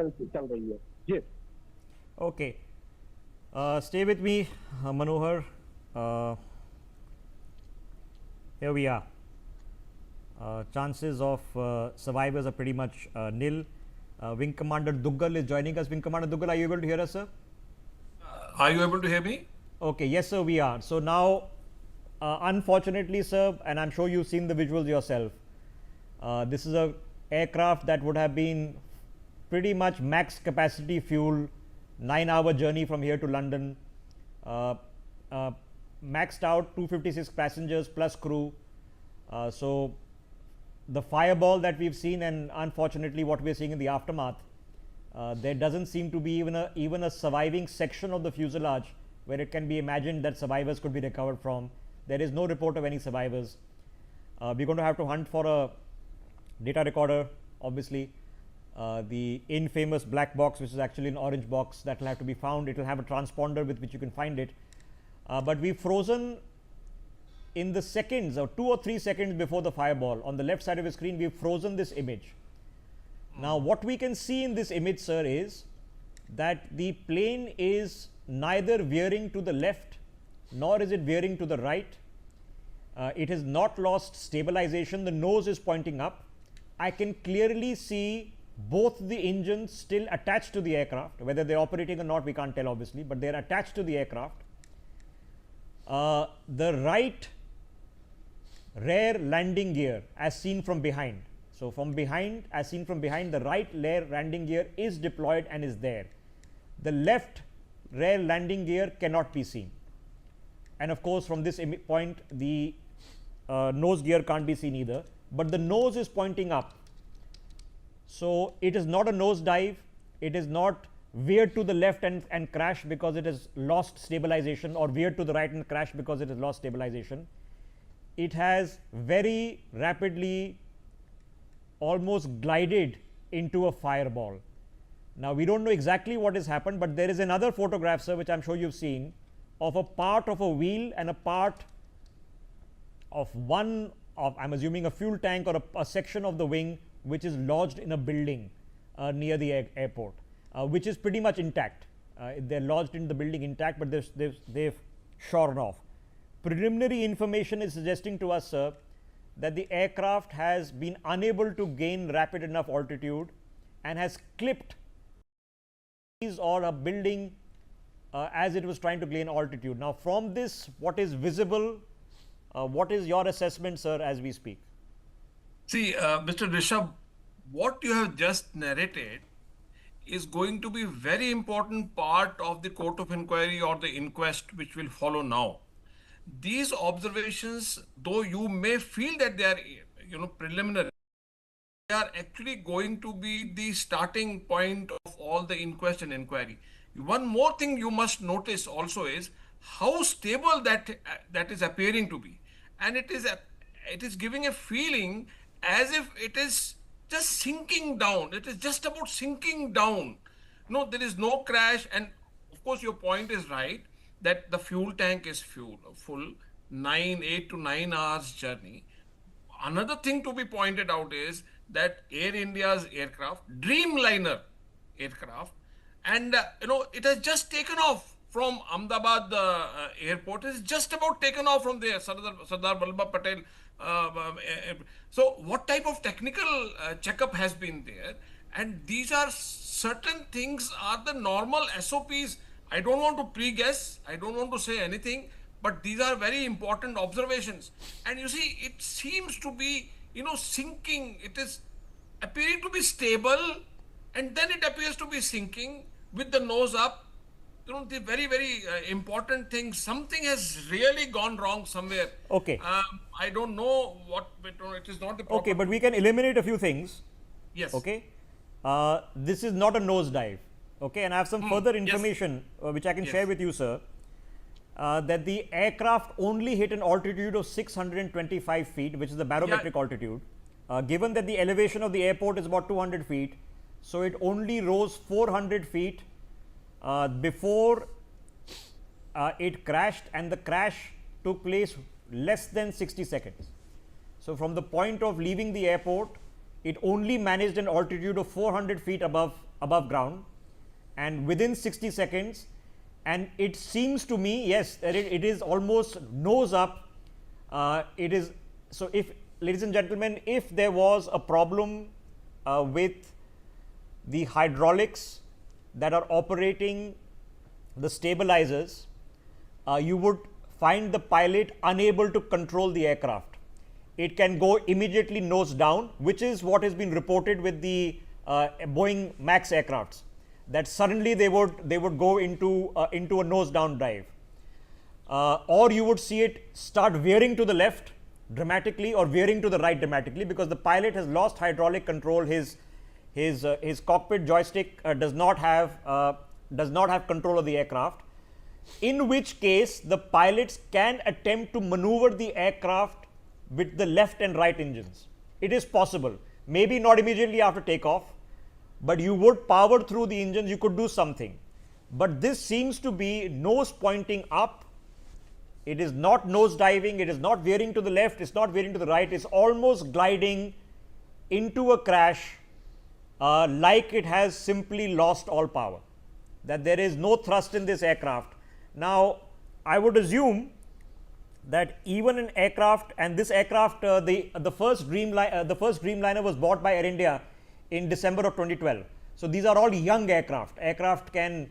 चल रही है जी। Okay. Stay with me, Manohar. Here we are. Chances of survivors are pretty much nil. Wing Commander Duggal is joining us. Wing Commander Duggal, are you able to hear us, sir? Are you able to hear me? Okay, yes, sir, we are. So now, unfortunately, sir, and I'm sure you've seen the visuals yourself, this is a aircraft that would have been pretty much max capacity fuel, 9-hour journey from here to London, maxed out 256 passengers plus crew. So the fireball that we've seen, and unfortunately what we're seeing in the aftermath, there doesn't seem to be even a surviving section of the fuselage where it can be imagined that survivors could be recovered from. There is no report of any survivors. We're going to have to hunt for a data recorder, obviously. The infamous black box, which is actually an orange box, that will have to be found. It will have a transponder with which you can find it. But we've frozen in the seconds, or 2 or 3 seconds before the fireball. On the left side of the screen, we've frozen this image. Now, what we can see in this image, sir, is that the plane is neither veering to the left, nor is it veering to the right. It has not lost stabilization. The nose is pointing up. I can clearly see both the engines still attached to the aircraft. Whether they're operating or not, we can't tell, obviously, but they're attached to the aircraft. The right rear landing gear, as seen from behind. So from behind, as seen from behind, the right rear landing gear is deployed and is there. The left rear landing gear cannot be seen. And of course, from this point, the nose gear can't be seen either. But the nose is pointing up. So it is not a nose dive. It is not veered to the left and crash because it has lost stabilization, or veered to the right and crash because it has lost stabilization. It has very rapidly almost glided into a fireball. Now, we don't know exactly what has happened, but there is another photograph, sir, which I'm sure you've seen, of a part of a wheel and a part of I'm assuming a fuel tank or a section of the wing, which is lodged in a building near the airport, which is pretty much intact. They're lodged in the building intact, but they've shorn off. Preliminary information is suggesting to us, sir, that the aircraft has been unable to gain rapid enough altitude and has clipped or a building as it was trying to gain altitude. Now, from this, what is visible, what is your assessment, sir, as we speak? See, Mr. Rishabh, what you have just narrated is going to be very important part of the court of inquiry or the inquest which will follow now. These observations, though you may feel that they are, preliminary, they are actually going to be the starting point of all the inquest and inquiry. One more thing you must notice also is how stable that is appearing to be, and it is giving a feeling as if it is just sinking down. It is just about sinking down. No, there is no crash, and of course your point is right that the fuel tank is full, 8 to 9 hours journey. Another thing to be pointed out is that Air India's aircraft, Dreamliner aircraft, and it has just taken off from Ahmedabad airport. It is just about taken off from there, Sardar Vallabh Patel. So what type of technical checkup has been there? And these are certain things are the normal SOPs. I don't want to pre-guess, I don't want to say anything, but these are very important observations. And you see, it seems to be, sinking. It is appearing to be stable, and then it appears to be sinking with the nose up. The very, very important thing, something has really gone wrong somewhere. Okay. I don't know what, it is not the proper. Okay, but we can eliminate a few things. Yes. Okay. This is not a nose dive. Okay, and I have some further information which I can share with you, sir. That the aircraft only hit an altitude of 625 feet, which is the barometric altitude. Given that the elevation of the airport is about 200 feet, so it only rose 400 feet before it crashed, and the crash took place less than 60 seconds. So from the point of leaving the airport, it only managed an altitude of 400 feet above above ground, and within 60 seconds, and it seems to me, yes, that it is almost nose up. It is so. If, ladies and gentlemen, if there was a problem with the hydraulics that are operating the stabilizers, you would find the pilot unable to control the aircraft. It can go immediately nose down, which is what has been reported with the Boeing Max aircrafts, that suddenly they would go into a nose down dive, or you would see it start veering to the left dramatically or veering to the right dramatically, because the pilot has lost hydraulic control. His cockpit joystick does not have control of the aircraft, in which case the pilots can attempt to maneuver the aircraft with the left and right engines. It is possible, maybe not immediately after takeoff, but you would power through the engines, you could do something. But this seems to be nose pointing up. It is not nose diving, it is not veering to the left, it's not veering to the right, it's almost gliding into a crash, like it has simply lost all power, that there is no thrust in this aircraft. Now, I would assume that even an aircraft, and this aircraft, the first Dreamliner was bought by Air India in December of 2012. So these are all young aircraft. Aircraft can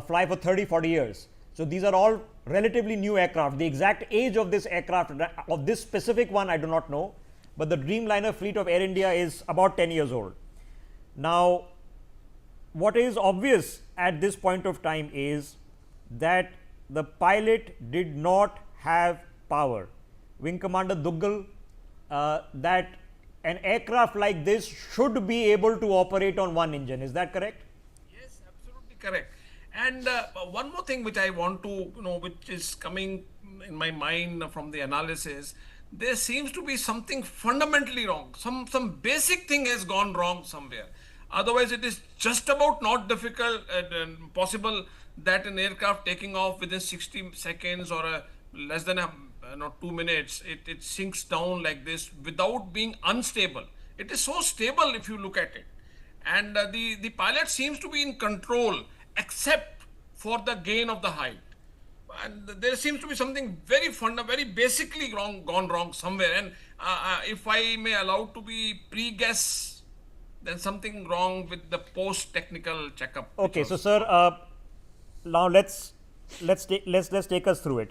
fly for 30-40 years. So these are all relatively new aircraft. The exact age of this aircraft, of this specific one, I do not know, but the Dreamliner fleet of Air India is about 10 years old. Now, what is obvious at this point of time is that the pilot did not have power. Wing Commander Duggal, that an aircraft like this should be able to operate on one engine. Is that correct? Yes, absolutely correct. And one more thing which I want to, which is coming in my mind from the analysis, there seems to be something fundamentally wrong. Some basic thing has gone wrong somewhere. Otherwise, it is just about not difficult, possible that an aircraft taking off within 60 seconds or less than 2 minutes, it sinks down like this without being unstable. It is so stable if you look at it. And the pilot seems to be in control except for the gain of the height. And there seems to be something very very basically gone wrong somewhere. And if I may allow to be pre-guess, then something wrong with the post-technical checkup. Okay, so sir, now let's take us through it.